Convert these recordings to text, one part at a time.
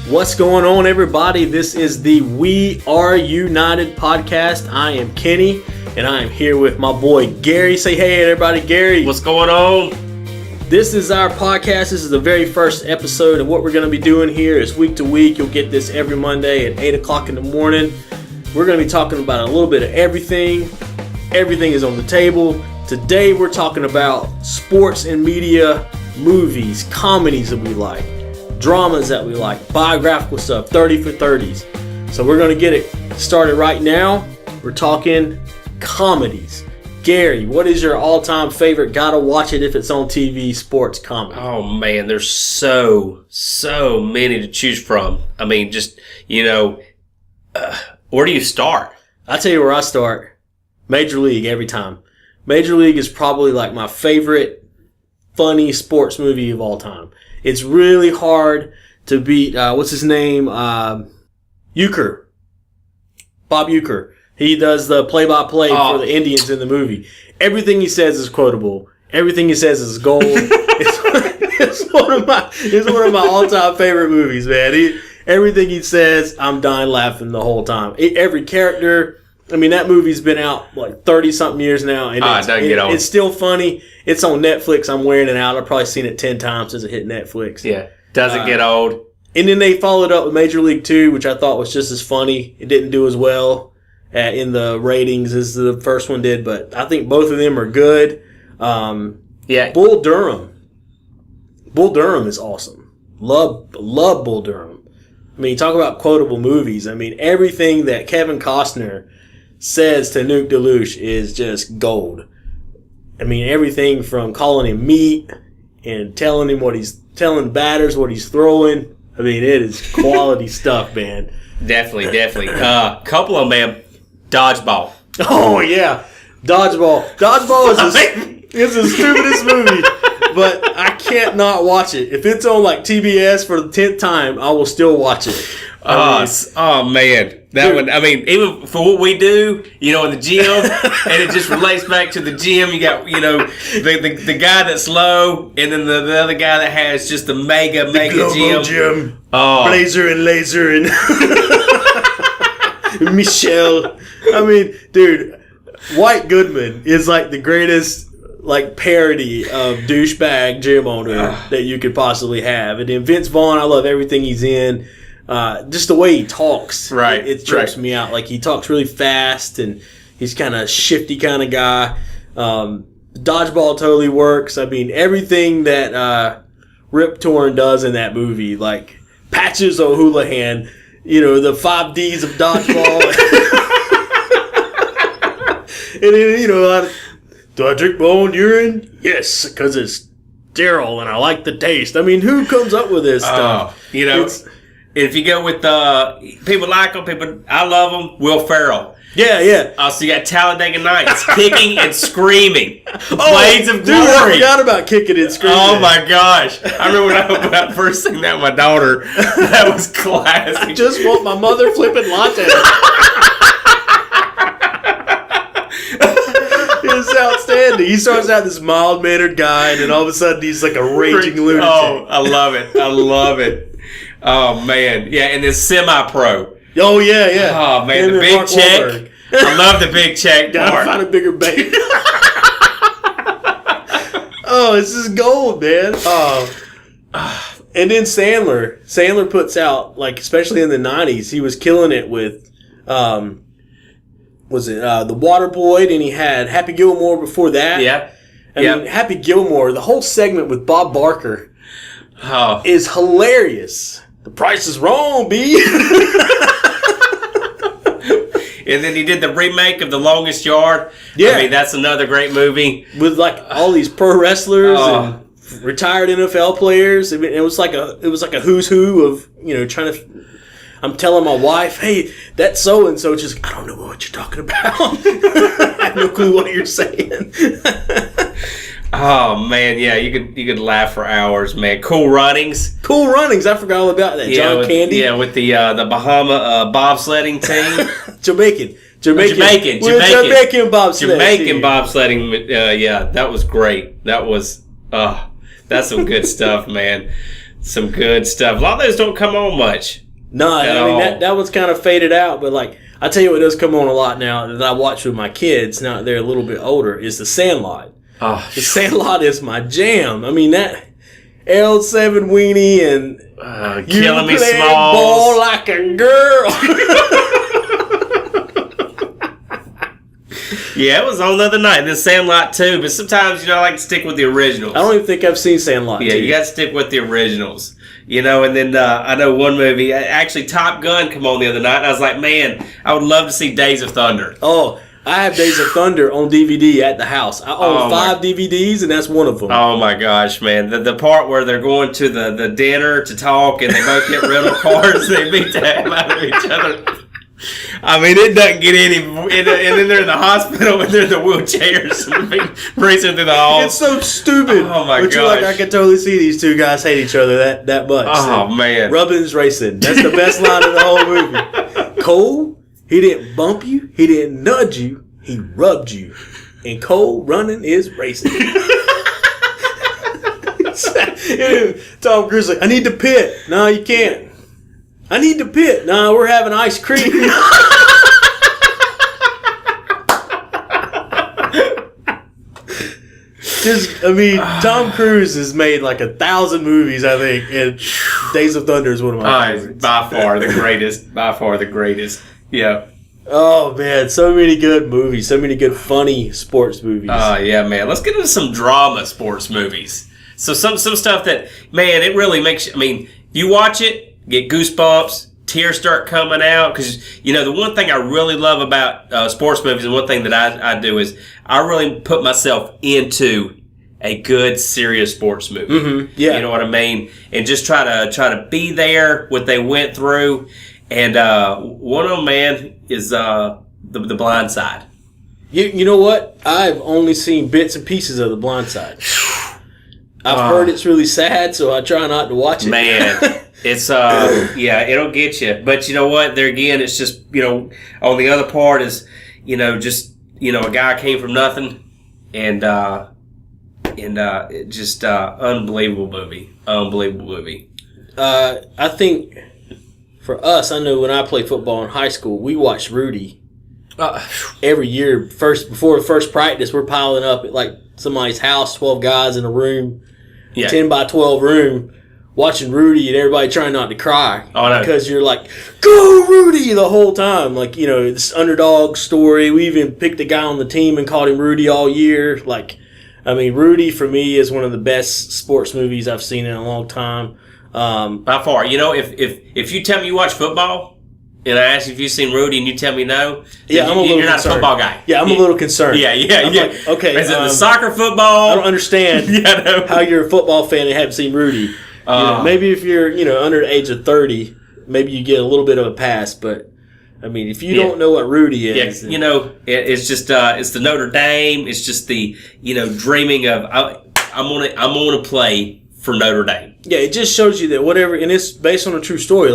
What's going on, everybody? This is the We Are United podcast. I am Kenny, and I am here with my boy Gary. Say hey, everybody. Gary. What's going on? This is our podcast. This is the very first episode, and what we're going to be doing here is week to week. You'll get this every Monday at 8 o'clock in the morning. We're going to be talking about a little bit of everything. Everything is on the table. Today, we're talking about sports and media, movies, comedies that we like, dramas that we like, biographical stuff, 30 for 30s. So we're going to get it started right now. We're talking comedies. Gary, what is your all-time favorite, gotta watch it if it's on TV, sports comedy? Oh, man, there's so many to choose from. I mean, just, where do you start? I'll tell you where I start. Major League every time. Major League is probably like my favorite funny sports movie of all time. It's really hard to beat, what's his name? Euchre. Bob Euchre. He does the play-by-play for the Indians in the movie. Everything he says is quotable. Everything he says is gold. it's one of my all-time favorite movies, man. Everything he says, I'm dying laughing the whole time. Every character. I mean, that movie's been out like 30-something years now, and it's still funny. It's on Netflix. I'm wearing it out. I've probably seen it 10 times since it hit Netflix. Yeah, doesn't get old. And then they followed up with Major League 2, which I thought was just as funny. It didn't do as well in the ratings as the first one did, but I think both of them are good. Bull Durham. Bull Durham is awesome. Love Bull Durham. I mean, talk about quotable movies. I mean, everything that Kevin Costner says to Nuke Deluche is just gold. I mean, everything from calling him meat and telling batters what he's throwing. I mean, it is quality stuff, man. Definitely. Couple of them, man. Dodgeball. Oh, yeah. Dodgeball. Dodgeball is the stupidest movie, but I can't not watch it. If it's on like TBS for the 10th time, I will still watch it. Man. That one, I mean, even for what we do, in the gym, and it just relates back to the gym. You got, the guy that's low, and then the other guy that has just the mega gym. Blazer and Laser and Michelle. I mean, dude, White Goodman is like the greatest parody of douchebag gym owner that you could possibly have. And then Vince Vaughn, I love everything he's in. Just the way he talks, right? It trips me out. Like, he talks really fast, and he's kind of shifty kind of guy. Dodgeball totally works. I mean, everything that Rip Torn does in that movie, like Patches O'Houlihan, the 5 Ds of dodgeball. And then, do I drink my own urine? Yes, because it's sterile and I like the taste. I mean, who comes up with this stuff? If you go with people like them, I love them. Will Ferrell. Yeah. So you got Talladega Nights, kicking and screaming. Blades of Glory. Dude, I forgot about kicking and screaming. Oh my gosh! I remember when I opened up first thing that with my daughter. That was classic. I just want my mother flipping latte. It's outstanding. He starts out this mild-mannered guy, and then all of a sudden he's like a raging lunatic. Oh, I love it. Oh, man. Yeah, and then semi-pro. Oh, yeah. Oh, man, the big check. I love the big check part. Gotta find a bigger bait. Oh, this is gold, man. And then Sandler. Sandler puts out, especially in the 90s, he was killing it with, The Waterboy, and he had Happy Gilmore before that. Yeah. I mean, Happy Gilmore, the whole segment with Bob Barker is hilarious. The price is wrong, B. And then he did the remake of The Longest Yard. Yeah. I mean, that's another great movie. With all these pro wrestlers and retired NFL players. I mean, it was like a who's who of, trying to. I'm telling my wife, hey, that's so-and-so. She's like, I don't know what you're talking about. I have no clue what you're saying. Oh, man, yeah, you could laugh for hours, man. Cool Runnings. I forgot all about that. Yeah, John Candy. Yeah, with the Bahama bobsledding team. Jamaican bobsledding. Jamaican bobsledding. Yeah, that was great. That's some good stuff, man. Some good stuff. A lot of those don't come on much. No, I mean that was kind of faded out, but like I tell you what does come on a lot now that I watch with my kids. Now that they're a little bit older, is The Sandlot. Oh, The Sandlot is my jam. I mean that L7 weenie and Killing Me play Smalls. ball like a girl. Yeah, it was on the other night. The Sandlot too, but sometimes I like to stick with the originals. I don't even think I've seen Sandlot. Yeah, you got to stick with the originals. And then I know one movie, actually Top Gun come on the other night, and I was like, man, I would love to see Days of Thunder. Oh, I have Days of Thunder on DVD at the house. I own 5 DVDs, and that's one of them. Oh my gosh, man. The part where they're going to the dinner to talk, and they both get rental cars, and they beat the hell out of each other. I mean, it doesn't get any, and then they're in the hospital and they're in the wheelchairs racing through the halls. It's so stupid. Oh my But you're like, I can totally see these two guys hate each other that much. Oh man, Rubbin's racing. That's the best line in the whole movie. Cole, he didn't bump you, he didn't nudge you, he rubbed you. And Cole running is racing. Tom Cruise like, I need to pit. No, you can't. I need to pit. No, we're having ice cream. Tom Cruise has made like 1,000 movies, I think, and Days of Thunder is one of my favorites. By far the greatest. By far the greatest. Yeah. Oh, man, so many good movies. So many good, funny sports movies. Oh, yeah, man. Let's get into some drama sports movies. So some stuff that, man, it really makes you, I mean, you watch it, get goosebumps, tears start coming out. Because, the one thing I really love about sports movies, and one thing that I do is I really put myself into a good, serious sports movie. Mm-hmm. Yeah. You know what I mean? And just try to be there, what they went through. And one of them, man, is the Blind Side. You know what? I've only seen bits and pieces of The Blind Side. I've heard it's really sad, so I try not to watch it. Man, it's it'll get you. But you know what? There again, it's just on the other part is just a guy came from nothing, and just unbelievable movie. I think for us, I know when I played football in high school, we watched Rudy every year. Before the first practice, we're piling up at like somebody's house, 12 guys in a room, 10 by 12 room, watching Rudy, and everybody trying not to cry. Oh, no. Because you're like, go Rudy the whole time. Like, this underdog story. We even picked a guy on the team and called him Rudy all year. Rudy for me is one of the best sports movies I've seen in a long time. By far. If you tell me you watch football, and I ask you if you've seen Rudy, and you tell me no, you're not a football guy. Yeah, I'm a little concerned. Yeah. Like, okay. Is it the soccer football? I don't understand how you're a football fan and haven't seen Rudy. Maybe if you're, under the age of 30, maybe you get a little bit of a pass, but if you don't know what Rudy is. It's just, it's the Notre Dame. It's just the, dreaming of, I'm going to play for Notre Dame. Yeah, it just shows you that whatever, and it's based on a true story.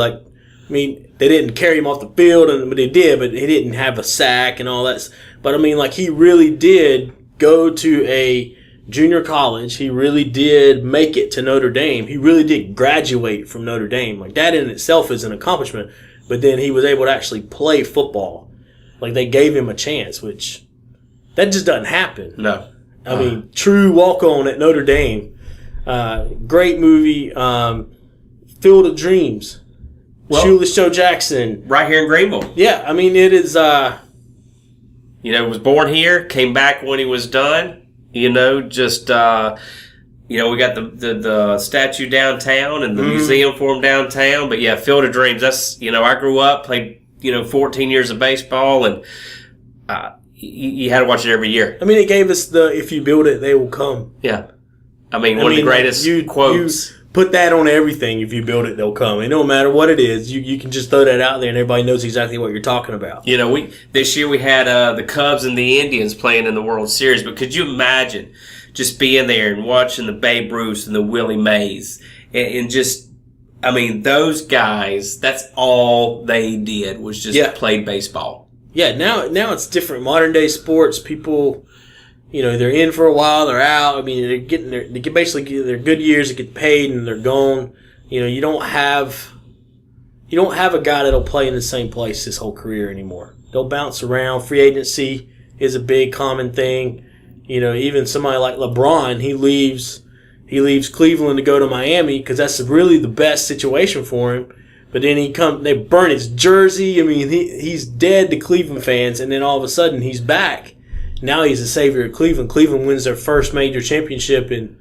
They didn't carry him off the field, but they did, but he didn't have a sack and all that. But, he really did go to a junior college. He really did make it to Notre Dame. He really did graduate from Notre Dame. That in itself is an accomplishment. But then he was able to actually play football. They gave him a chance, which that just doesn't happen. No. True walk-on at Notre Dame. Great movie. Field of Dreams. Shoeless Joe Jackson. Right here in Greenville. Yeah, it is... was born here, came back when he was done. We got the statue downtown and the museum for him downtown. But yeah, Field of Dreams, that's, I grew up, played, 14 years of baseball, and you had to watch it every year. It gave us the, if you build it, they will come. Yeah. One of the greatest quotes. You put that on everything. If you build it, they'll come. It don't matter what it is. You can just throw that out there and everybody knows exactly what you're talking about. This year we had the Cubs and the Indians playing in the World Series, but could you imagine just being there and watching the Babe Ruth and the Willie Mays and just, those guys, that's all they did was just play baseball. Yeah, now it's different. Modern day sports, people... they're in for a while, they're out. They get basically their good years, they get paid, and they're gone. You don't have a guy that'll play in the same place his whole career anymore. They'll bounce around. Free agency is a big common thing. Even somebody like LeBron, he leaves Cleveland to go to Miami because that's really the best situation for him. But then they burn his jersey. I mean, he's dead to Cleveland fans, and then all of a sudden he's back. Now he's the savior of Cleveland. Cleveland wins their first major championship in,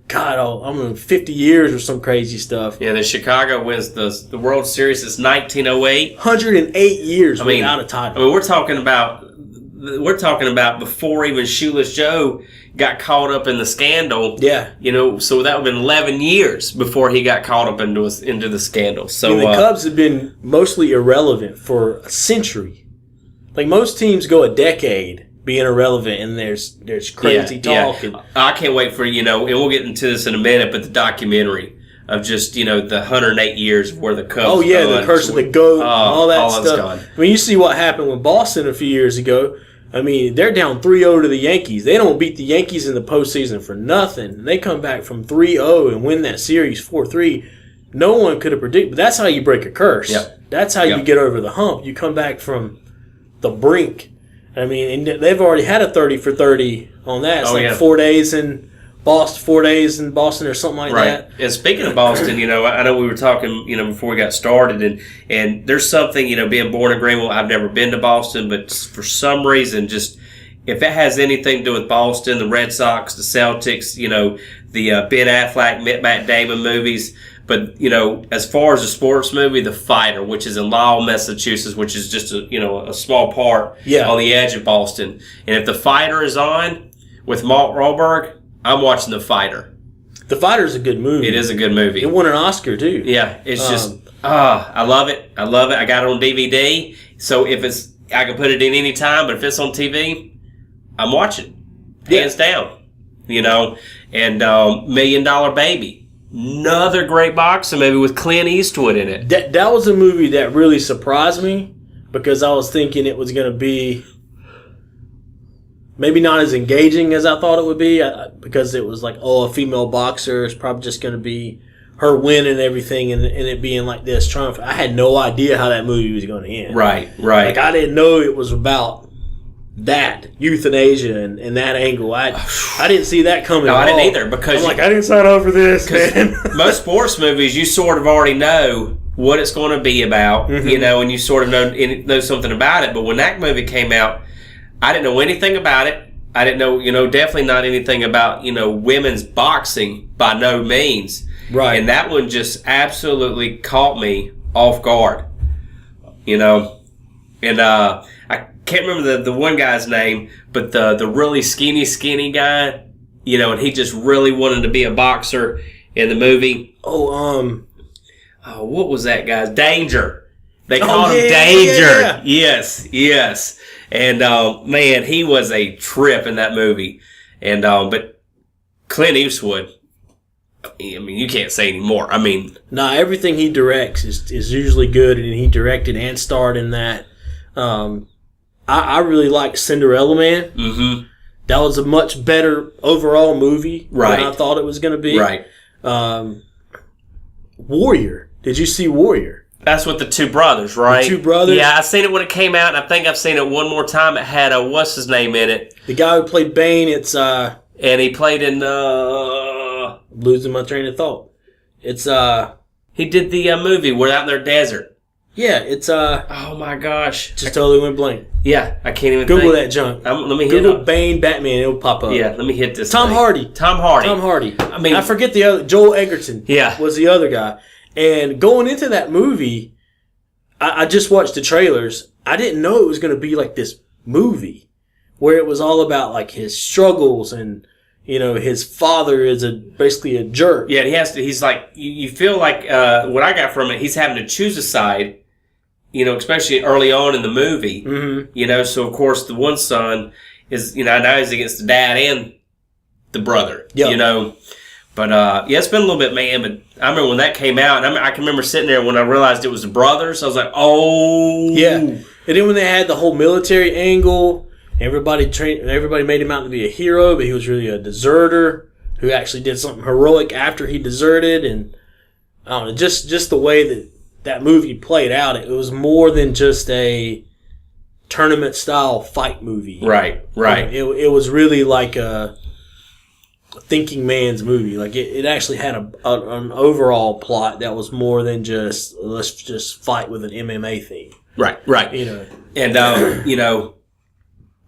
50 years or some crazy stuff. Yeah, then Chicago wins the World Series since 1908. 108 years without a title. I mean, we're talking about before even Shoeless Joe got caught up in the scandal. Yeah. So that would have been 11 years before he got caught up into the scandal. So the Cubs have been mostly irrelevant for a century. Like most teams go a decade being irrelevant, and there's crazy talk. Yeah. I can't wait for, and we'll get into this in a minute, but the documentary of just, the 108 years where the Cubs. Oh, yeah, the curse of the GOAT, all that stuff. Gone. I mean, you see what happened with Boston a few years ago. I mean, they're down 3-0 to the Yankees. They don't beat the Yankees in the postseason for nothing. They come back from 3-0 and win that series 4-3. No one could have predicted. But that's how you break a curse. Yep. That's how you get over the hump. You come back from the brink. I mean, and they've already had a 30 for 30 on that. It's 4 days in Boston, 4 days in Boston or something like that. And speaking of Boston, I know we were talking, before we got started, and there's something, being born in Greenville, I've never been to Boston, but for some reason, just if it has anything to do with Boston, the Red Sox, the Celtics, the Ben Affleck, Matt Damon movies. But, as far as a sports movie, The Fighter, which is in Lowell, Massachusetts, which is just a small part on the edge of Boston. And if The Fighter is on with Mark Wahlberg, I'm watching The Fighter. The Fighter is a good movie. It is a good movie. It won an Oscar, too. Yeah, it's I love it. I love it. I got it on DVD. So I can put it in any time, but if it's on TV, I'm watching. Hands down. And $1 Million Baby. Another great boxer movie with Clint Eastwood in it. That was a movie that really surprised me because I was thinking it was going to be maybe not as engaging as I thought it would be because it was like, a female boxer is probably just going to be her winning everything and it being like this triumph. I had no idea how that movie was going to end. Right. Like I didn't know it was about that euthanasia and that angle. I didn't see that coming. No, I didn't either because I didn't sign up for this, man. Most sports movies, you sort of already know what it's going to be about, and you sort of know something about it. But when that movie came out, I didn't know anything about it. I didn't know, definitely not anything about, women's boxing by no means. Right. And that one just absolutely caught me off guard, And I can't remember the one guy's name, but the really skinny guy, and he just really wanted to be a boxer in the movie. What was that guy's? Danger. They called him Danger. Yeah. Yes. And man, he was a trip in that movie. And but Clint Eastwood, I mean, you can't say any more. I mean, everything he directs is usually good, and he directed and starred in that. I really like Cinderella Man. Mm-hmm. That was a much better overall movie than I thought it was going to be. Right. Warrior. Did you see Warrior? That's with the two brothers, right? The two brothers? Yeah, I seen it when it came out, and I think I've seen it one more time. It had what's his name in it? The guy who played Bane. It's and he played in I'm losing my train of thought. It's he did the movie We're Out in Their Desert. Yeah, it's oh my gosh, just totally went blank. Yeah, I can't even Google that junk. Let me Google Bane Batman. It'll pop up. Yeah, let me hit this. Tom Hardy. I mean, I forget the other. Joel Edgerton. Yeah, was the other guy. And going into that movie, I just watched the trailers. I didn't know it was going to be like this movie where it was all about like his struggles and his father is basically a jerk. Yeah, he's like you feel like what I got from it. He's having to choose a side. Especially early on in the movie, so of course the one son is, now he's against the dad and the brother, but it's been a little bit, man, but I remember when that came out, and I can remember sitting there when I realized it was the brothers, I was like, oh. Yeah, and then when they had the whole military angle, everybody made him out to be a hero, but he was really a deserter who actually did something heroic after he deserted, and don't know, just the way that movie played out, it was more than just a tournament style fight movie. Right. It was really like a thinking man's movie. Like it actually had an overall plot that was more than just let's just fight with an MMA theme. Right. And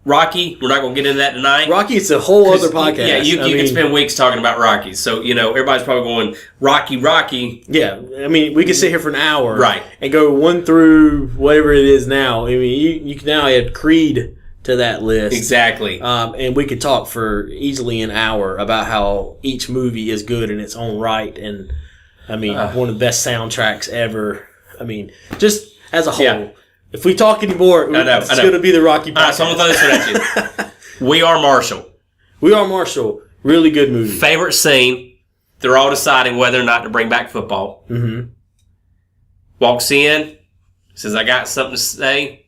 Rocky, we're not going to get into that tonight. Rocky's a whole other podcast. Yeah, you can spend weeks talking about Rocky. So, everybody's probably going, Rocky. Yeah, I mean, we could sit here for an hour. Right. And go 1 through whatever it is now. I mean, you can now add Creed to that list. Exactly. And we could talk for easily an hour about how each movie is good in its own right. And, I mean, one of the best soundtracks ever. I mean, just as a whole. Yeah. If we talk anymore, it's going to be the Rocky podcast. All right, so I'm going to throw this one at you. We Are Marshall. We Are Marshall. Really good movie. Favorite scene. They're all deciding whether or not to bring back football. Mm-hmm. Walks in. Says, I got something to say.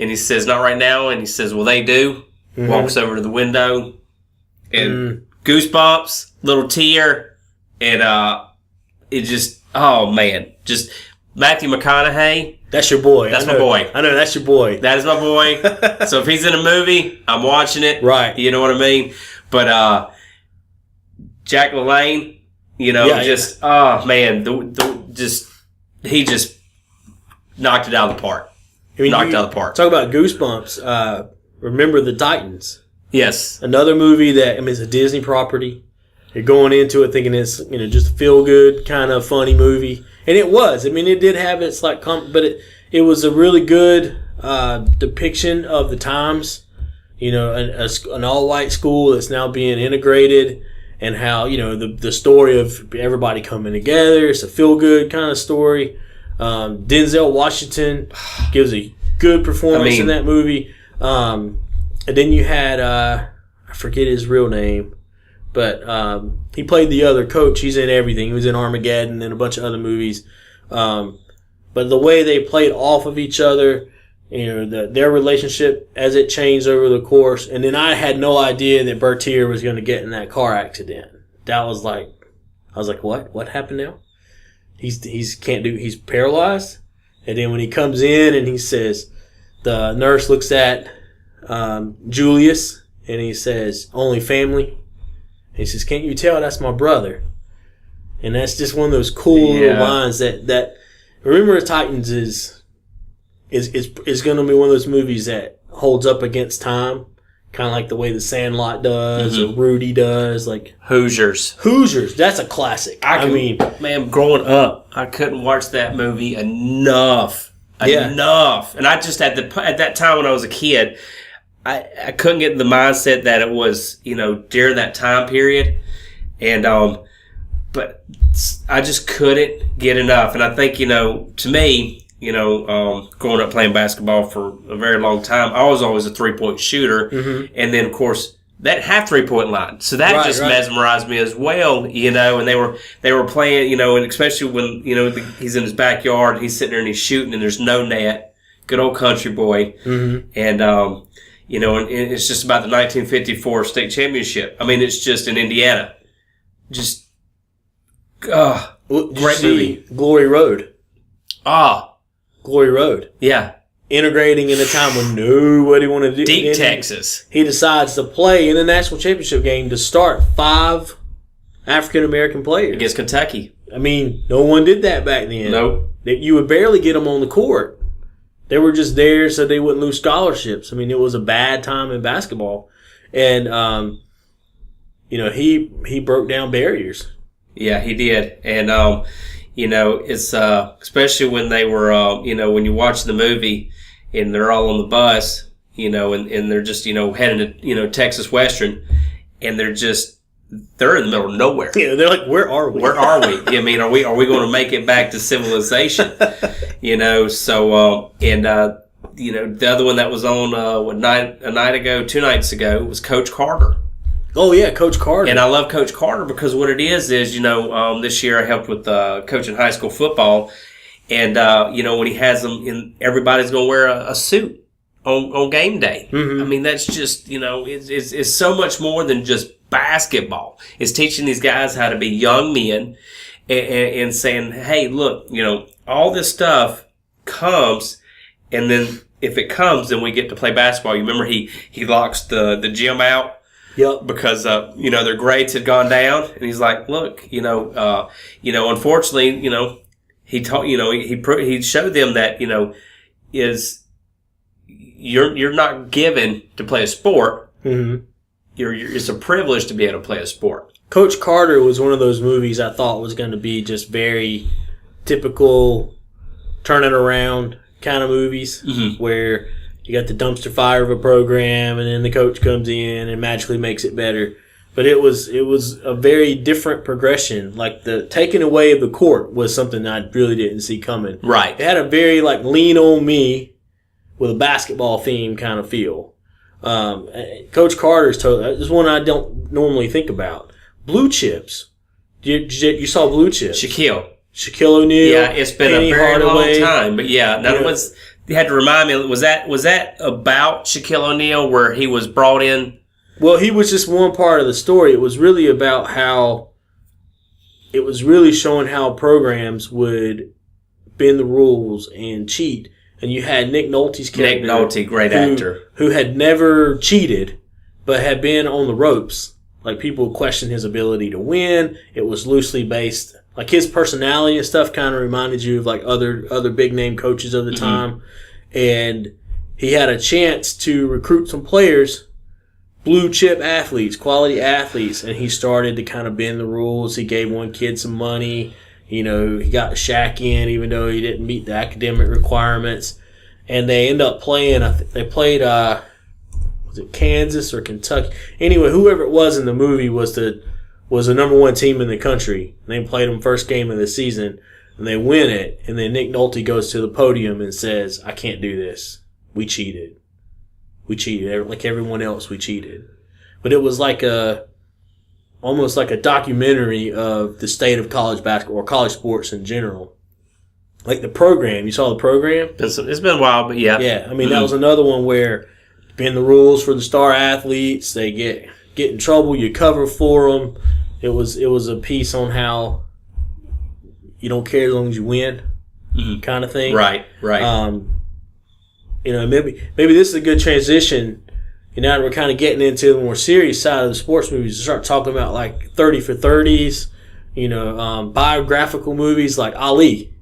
And he says, not right now. And he says, well, they do. Mm-hmm. Walks over to the window. And goosebumps. Little tear. And it just, oh, man. Just Matthew McConaughey. That's your boy. That's my boy. I know, that's your boy. That is my boy. So if he's in a movie, I'm watching it. Right. You know what I mean? But Jack LaLanne, oh man, he just knocked it out of the park. I mean, knocked it out of the park. Talk about Goosebumps. Remember the Titans? Yes. Another movie that it's a Disney property. You're going into it thinking it's just a feel good kind of funny movie. And it was. I mean, it did have its but it was a really good depiction of the times. An all-white school that's now being integrated, and how the story of everybody coming together. It's a feel-good kind of story. Denzel Washington gives a good performance in that movie. And then you had I forget his real name. But he played the other coach. He's in everything. He was in Armageddon and a bunch of other movies. But the way they played off of each other, their relationship as it changed over the course. And then I had no idea that Bertier was going to get in that car accident. That was I was like, what? What happened now? He's paralyzed. And then when he comes in and he says, the nurse looks at Julius and he says, only family. He says, can't you tell that's my brother? And that's just one of those cool little lines that Remember the Titans is going to be one of those movies that holds up against time, kind of like the way The Sandlot does or Rudy does, like Hoosiers. That's a classic. Man, growing up, I couldn't watch that movie enough. And I just at that time when I was a kid, I couldn't get the mindset that it was, during that time period. And, but I just couldn't get enough. And I think, to me, growing up playing basketball for a very long time, I was always a 3-point shooter. Mm-hmm. And then, of course, that half 3-point line. So that mesmerized me as well, and they were playing, and especially when, he's in his backyard, he's sitting there and he's shooting and there's no net. Good old country boy. Mm-hmm. And, and it's just about the 1954 state championship. I mean, it's just in Indiana. Just, great movie. Glory Road. Glory Road. Yeah. Integrating in a time when nobody wanted to do Deep Texas. He decides to play in the national championship game to start 5 African-American players. Against Kentucky. I mean, no one did that back then. Nope. You would barely get them on the court. They were just there so they wouldn't lose scholarships. I mean, it was a bad time in basketball. And, he broke down barriers. Yeah, he did. And, it's especially when they were, when you watch the movie and they're all on the bus, and they're just, heading to, Texas Western, and they're in the middle of nowhere. Yeah, they're like, where are we? Where are we? I mean, are we going to make it back to civilization? So, the other one that was on, 2 nights ago was Coach Carter. Oh, yeah, Coach Carter. And I love Coach Carter because what it is, this year I helped with coaching high school football. And, when he has them in, everybody's going to wear a suit on game day. Mm-hmm. I mean, that's just, it's so much more than just basketball. It's teaching these guys how to be young men and saying, hey, look, all this stuff comes, and then if it comes, then we get to play basketball. You remember he locks the gym out. Yep. Because their grades had gone down, and he's like, look, unfortunately, he taught, he showed them that is you're not given to play a sport. Mm-hmm. It's a privilege to be able to play a sport. Coach Carter was one of those movies I thought was going to be just very typical turn it around kind of movies, where you got the dumpster fire of a program, and then the coach comes in and magically makes it better. But it was a very different progression. Like the taking away of the court was something I really didn't see coming. Right. It had a very lean on me with a basketball theme kind of feel. Coach Carter's totally. This is one I don't normally think about. Blue chips. You saw Blue Chips. Shaquille O'Neal. Yeah, it's been a very long time, but none of us. You had to remind me. Was that about Shaquille O'Neal where he was brought in? Well, he was just one part of the story. It was really about how it was really showing how programs would bend the rules and cheat. And you had Nick Nolte's character. Nick Nolte, great actor, who had never cheated, but had been on the ropes. Like people questioned his ability to win. It was loosely based. Like his personality and stuff kind of reminded you of like other big name coaches of the time. And he had a chance to recruit some players, blue chip athletes, quality athletes, and he started to kind of bend the rules. He gave one kid some money. He got Shaq in even though he didn't meet the academic requirements. And they end up playing, they played, was it Kansas or Kentucky? Anyway, whoever it was in the movie was the number one team in the country. And they played them first game of the season, and they win it. And then Nick Nolte goes to the podium and says, I can't do this. We cheated. Like everyone else, we cheated. But it was almost like a documentary of the state of college basketball or college sports in general. Like the program. You saw the program? It's been a while, but yeah. Yeah, I mean, that was another one where bend the rules for the star athletes. They get in trouble, you cover for them. It was a piece on how you don't care as long as you win, kind of thing. Right. Maybe this is a good transition. Now that we're kind of getting into the more serious side of the sports movies, to start talking about like 30 for 30s, biographical movies like Ali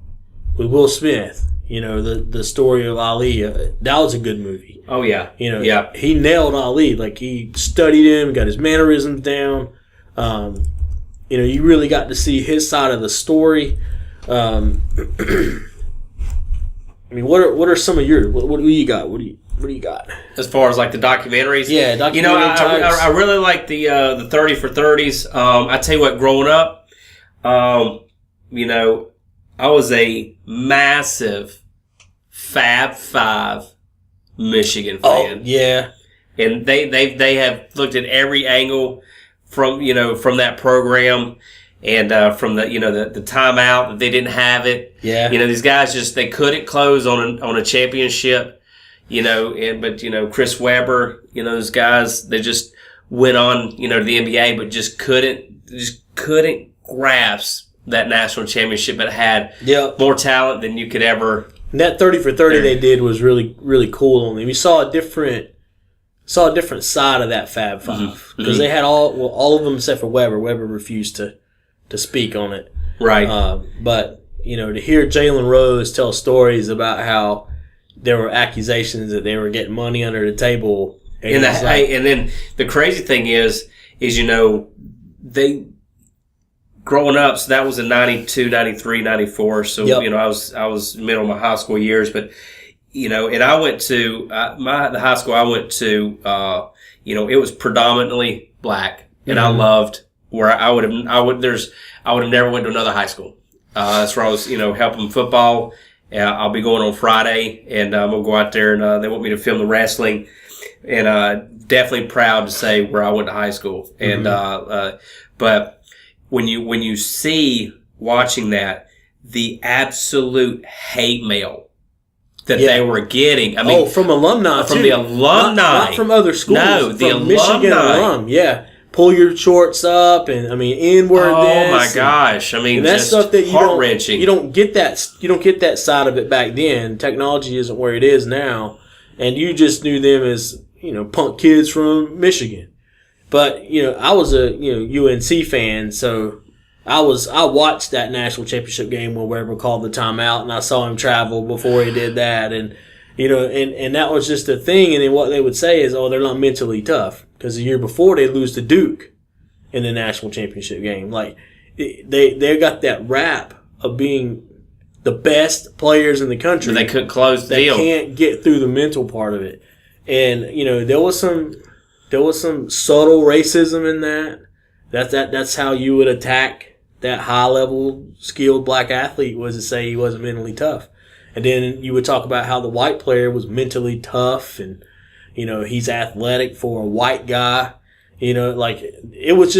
with Will Smith. The story of Ali. That was a good movie. Oh yeah. He nailed Ali. Like he studied him, got his mannerisms down. You really got to see his side of the story. I mean, what are some of your what do you got? What do you got as far as like the documentaries? Yeah, I really like the 30 for 30s. I tell you what, growing up, I was a massive Fab Five Michigan fan. Oh, yeah. And they have looked at every angle from that program, and from the timeout that they didn't have it. Yeah. These guys they couldn't close on a championship. But Chris Webber, those guys, they just went on to the NBA, but just couldn't grasp that national championship. It had more talent than you could ever. And that 30 for 30 they did was really, really cool on them. You saw a different side of that Fab Five because they had all of them except for Weber. Weber refused to speak on it. Right. But to hear Jalen Rose tell stories about how there were accusations that they were getting money under the table, and then the crazy thing is they. Growing up, so that was in 92, 93, 94. So, I was middle of my high school years, but, and I went to, the high school I went to, it was predominantly black, and I loved where I would have never went to another high school. That's where I was, helping football. I'll be going on Friday, and I'm going to go out there, and they want me to film the wrestling, and definitely proud to say where I went to high school. And but when you see watching that, the absolute hate mail that they were getting. From alumni, from the alumni, not from other schools. No, the from Michigan alumni. alum. Yeah, pull your shorts up, and I mean inward. Oh my gosh! I mean, and that's just stuff that heart-wrenching. You don't get that side of it back then. Technology isn't where it is now, and you just knew them as punk kids from Michigan. But I was a UNC fan, so I watched that national championship game when Weber called the timeout, and I saw him travel before he did that, and and that was just a thing. And then what they would say is, oh, they're not mentally tough because the year before they lose to Duke in the national championship game. Like they got that rap of being the best players in the country. But they couldn't close the deal. They can't get through the mental part of it, and there was some subtle racism in that. That's how you would attack that high-level, skilled black athlete, was to say he wasn't mentally tough. And then you would talk about how the white player was mentally tough and, he's athletic for a white guy. Like it was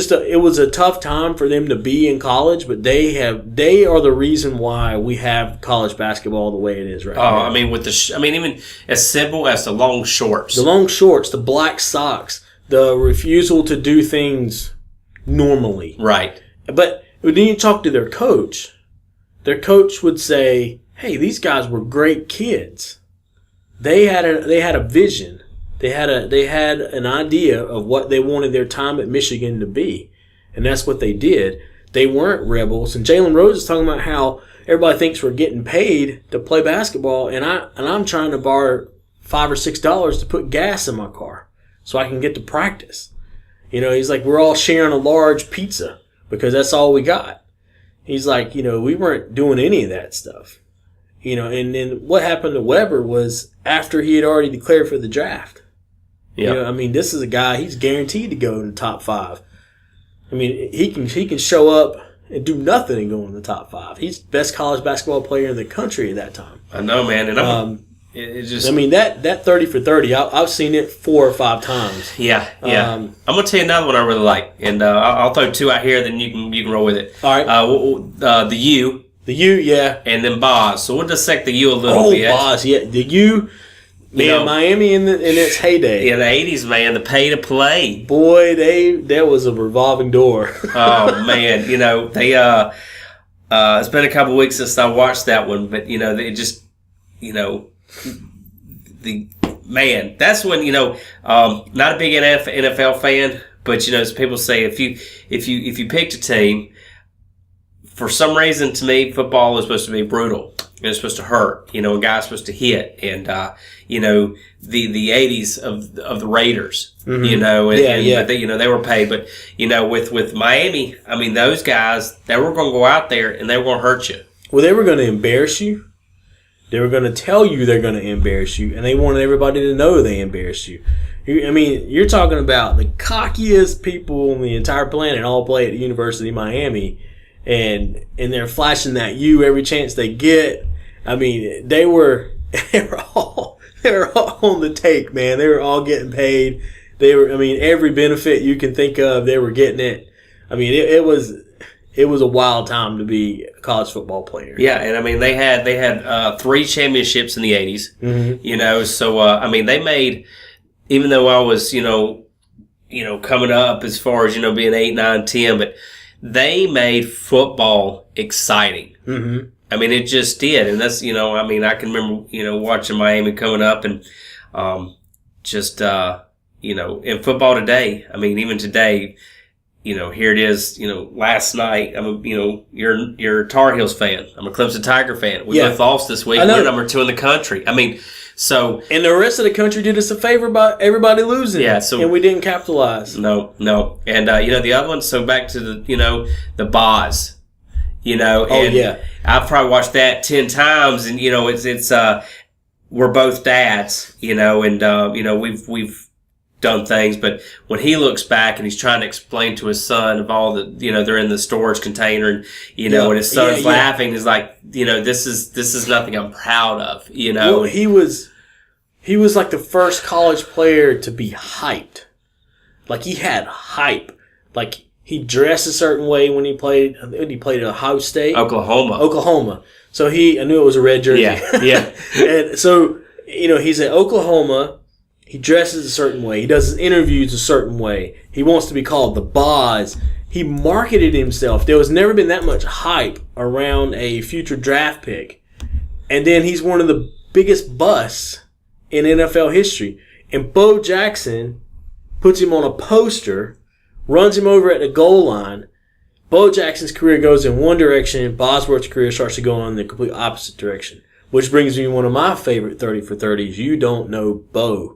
a tough time for them to be in college, but they are the reason why we have college basketball the way it is right now. I mean, even as simple as the long shorts. The long shorts, the black socks, the refusal to do things normally. Right. But when you talk to their coach would say, hey, these guys were great kids. They had a vision. They had an idea of what they wanted their time at Michigan to be. And that's what they did. They weren't rebels. And Jalen Rose is talking about how everybody thinks we're getting paid to play basketball, and I'm trying to borrow $5 or $6 to put gas in my car so I can get to practice. He's like, we're all sharing a large pizza because that's all we got. He's like, we weren't doing any of that stuff. And then what happened to Weber was after he had already declared for the draft. Yeah. This is a guy, he's guaranteed to go in the top 5. He can show up and do nothing and go in the top 5. He's the best college basketball player in the country at that time. I know, man. And that 30 for 30, I've seen it 4 or 5 times. Yeah. I'm gonna tell you another one I really like, and I'll throw 2 out here, then you can roll with it. All right. The U. The U, yeah. And then Boz. So we'll dissect the U a little bit. Oh, Boz, yeah. The U, man, Miami in its heyday. In the 80s, man, the pay to play. Boy, there was a revolving door. Oh, man. They it's been a couple weeks since I watched that one, but, they just, that's when, not a big NFL fan, but, as people say, if you picked a team, for some reason, to me, football is supposed to be brutal. It's supposed to hurt. A guy's supposed to hit. And, the 80s of the Raiders, Mm-hmm. But they were paid. But, with Miami, those guys, they were going to go out there and they were going to hurt you. Well, they were going to embarrass you. They were going to tell you they're going to embarrass you. And they wanted everybody to know they embarrassed you. You're talking about the cockiest people on the entire planet all play at the University of Miami. And they're flashing that U every chance they get. They were all on the take, man. They were all getting paid. They were, every benefit you can think of, they were getting it. It was a wild time to be a college football player. Yeah, and they had 3 championships in the 80s. Mm-hmm. So they made, even though I was coming up as far as being 8, 9, 10, but they made football exciting. Mm-hmm. It just did. And that's, I can remember, watching Miami coming up and, in football today, even today, here it is, last night, you're a Tar Heels fan. I'm a Clemson Tiger fan. We both lost this week. We're number 2 in the country. So, and the rest of the country did us a favor by everybody losing. Yeah, and we didn't capitalize. No. And, the other one, so back to the Boz, I've probably watched that 10 times and, it's we're both dads, and, we've done things, but when he looks back and he's trying to explain to his son of all the, they're in the storage container and, and his son's laughing, he's like, this is nothing I'm proud of, Well, he was like the first college player to be hyped. Like he had hype. Like he dressed a certain way when he played at Ohio State. Oklahoma. So I knew it was a red jersey. Yeah. And so, he's at Oklahoma. He dresses a certain way. He does his interviews a certain way. He wants to be called the boss. He marketed himself. There was never been that much hype around a future draft pick. And then he's one of the biggest busts in NFL history. And Bo Jackson puts him on a poster, runs him over at the goal line. Bo Jackson's career goes in one direction. Bosworth's career starts to go in the complete opposite direction. Which brings me to one of my favorite 30 for 30s. You don't know Bo.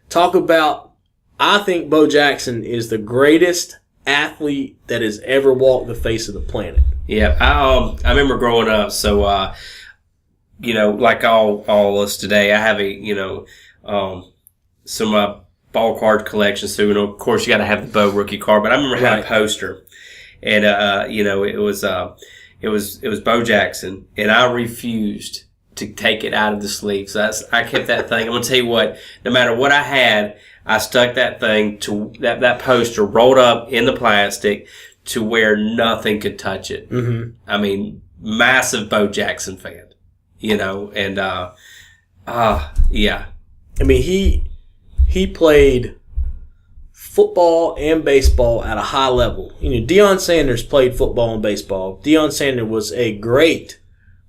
Talk about, I think Bo Jackson is the greatest athlete that has ever walked the face of the planet. Yeah, I remember growing up. So, like all us today, I have some ball card collection. So, of course, you got to have the Bo rookie card. But I remember having a poster, and it was Bo Jackson, and I refused to take it out of the sleeve. So I kept that thing. I'm gonna tell you what. No matter what I had, I stuck that thing to that poster rolled up in the plastic to where nothing could touch it. Mm-hmm. I mean, massive Bo Jackson fan, and yeah. I mean, he played football and baseball at a high level. Deion Sanders played football and baseball. Deion Sanders was a great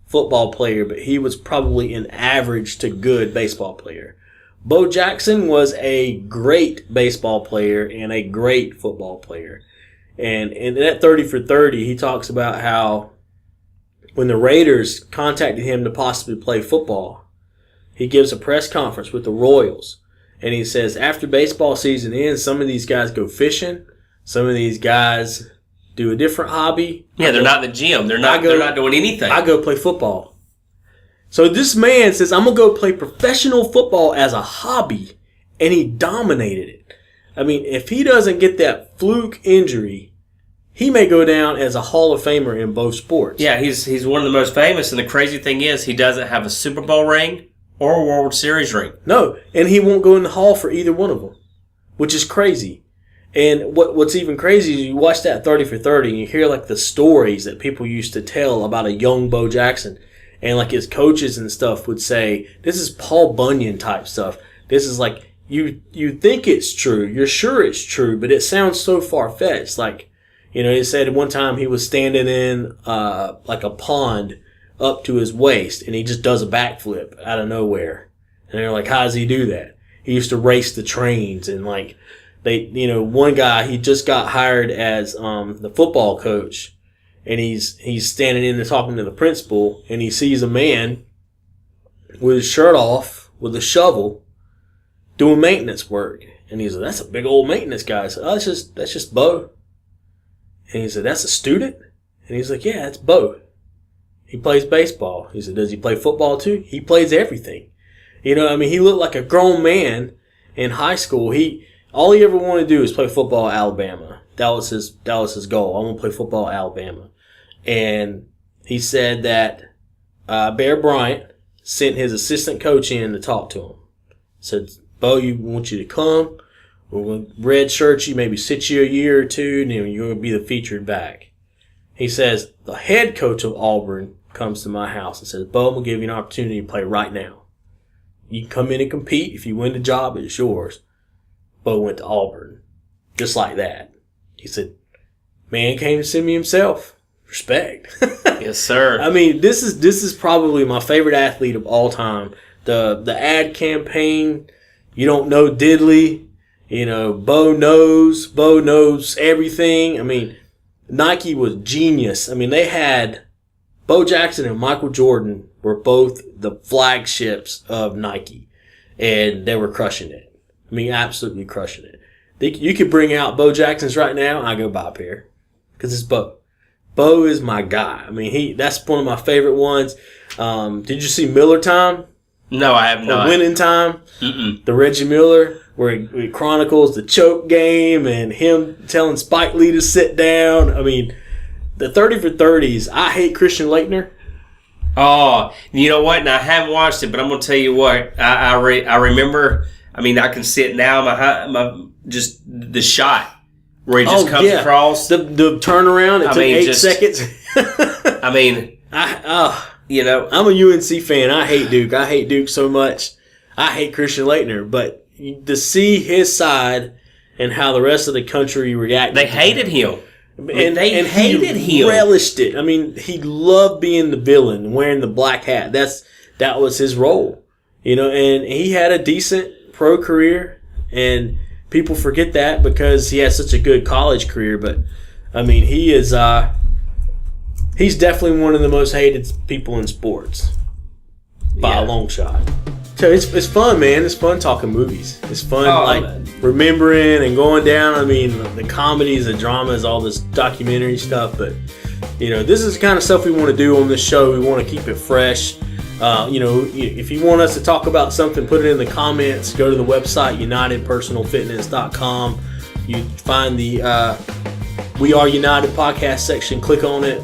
football player, but he was probably an average to good baseball player. Bo Jackson was a great baseball player and a great football player. And in that 30 for 30, he talks about how when the Raiders contacted him to possibly play football, he gives a press conference with the Royals. And he says, after baseball season ends, some of these guys go fishing. Some of these guys do a different hobby. Yeah, they're not in the gym. They're not doing anything. I go play football. So this man says, I'm going to go play professional football as a hobby. And he dominated it. I mean, if he doesn't get that fluke injury, he may go down as a Hall of Famer in both sports. Yeah, he's one of the most famous. And the crazy thing is, he doesn't have a Super Bowl ring or a World Series ring. No, and he won't go in the Hall for either one of them, which is crazy. And what's even crazy is you watch that 30 for 30 and you hear like the stories that people used to tell about a young Bo Jackson. And like his coaches and stuff would say, this is Paul Bunyan type stuff. This is like, you think it's true. You're sure it's true, but it sounds so far-fetched. Like, he said one time he was standing in like a pond up to his waist and he just does a backflip out of nowhere. And they're like, how does he do that? He used to race the trains and like, one guy, he just got hired as the football coach, and he's standing in there talking to the principal, and he sees a man with his shirt off with a shovel doing maintenance work, and he's like, "That's a big old maintenance guy." I said, "Oh, that's just Bo." And he said, "That's a student?" And he's like, "Yeah, that's Bo. He plays baseball." He said, "Does he play football too?" He plays everything. He looked like a grown man in high school. All he ever wanted to do is play football at Alabama. That was his goal. I want to play football at Alabama. And he said that Bear Bryant sent his assistant coach in to talk to him. Said, "Bo, we want you to come. We're going to red shirt you, maybe sit you a year or two, and then you're going to be the featured back." He says, the head coach of Auburn comes to my house and says, "Bo, I'm going to give you an opportunity to play right now. You can come in and compete. If you win the job, it's yours." Bo went to Auburn. Just like that. He said, "Man came to see me himself. Respect." Yes, sir. I mean, this is probably my favorite athlete of all time. The ad campaign, you don't know diddly. Bo knows everything. I mean, Nike was genius. I mean, they had Bo Jackson and Michael Jordan were both the flagships of Nike, and they were crushing it. I mean, absolutely crushing it. You could bring out Bo Jackson's right now, and I go buy a pair. Because it's Bo. Bo is my guy. I mean, that's one of my favorite ones. Did you see Miller Time? No, I have not. Winning Time? Mm-mm. The Reggie Miller, where he chronicles the choke game and him telling Spike Lee to sit down. I mean, the 30 for 30s, I hate Christian Laettner. Oh, you know what? And I haven't watched it, but I'm going to tell you what. I remember... I mean, I can see it now. My just the shot where he just comes across the turnaround. It took 8 seconds. I mean, I'm a UNC fan. I hate Duke. I hate Duke so much. I hate Christian Laettner, but to see his side and how the rest of the country reacted. They hated him. And they hated he him. relished it. I mean, he loved being the villain, wearing the black hat. That was his role, and he had a decent pro career, and people forget that because he has such a good college career. But I mean, he's definitely one of the most hated people in sports by a long shot. So it's fun, man. It's fun talking movies. It's fun remembering and going down. I mean, the comedies, the dramas, all this documentary stuff. But this is the kind of stuff we want to do on this show. We want to keep it fresh. If you want us to talk about something, put it in the comments. Go to the website UnitedPersonalFitness.com. You find the We Are United podcast section. Click on it.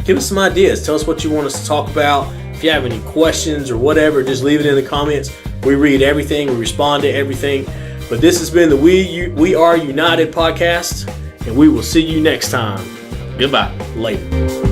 Give us some ideas. Tell us what you want us to talk about. If you have any questions or whatever, just leave it in the comments. We read everything. We respond to everything. But this has been the We Are United podcast, and we will see you next time. Goodbye. Later.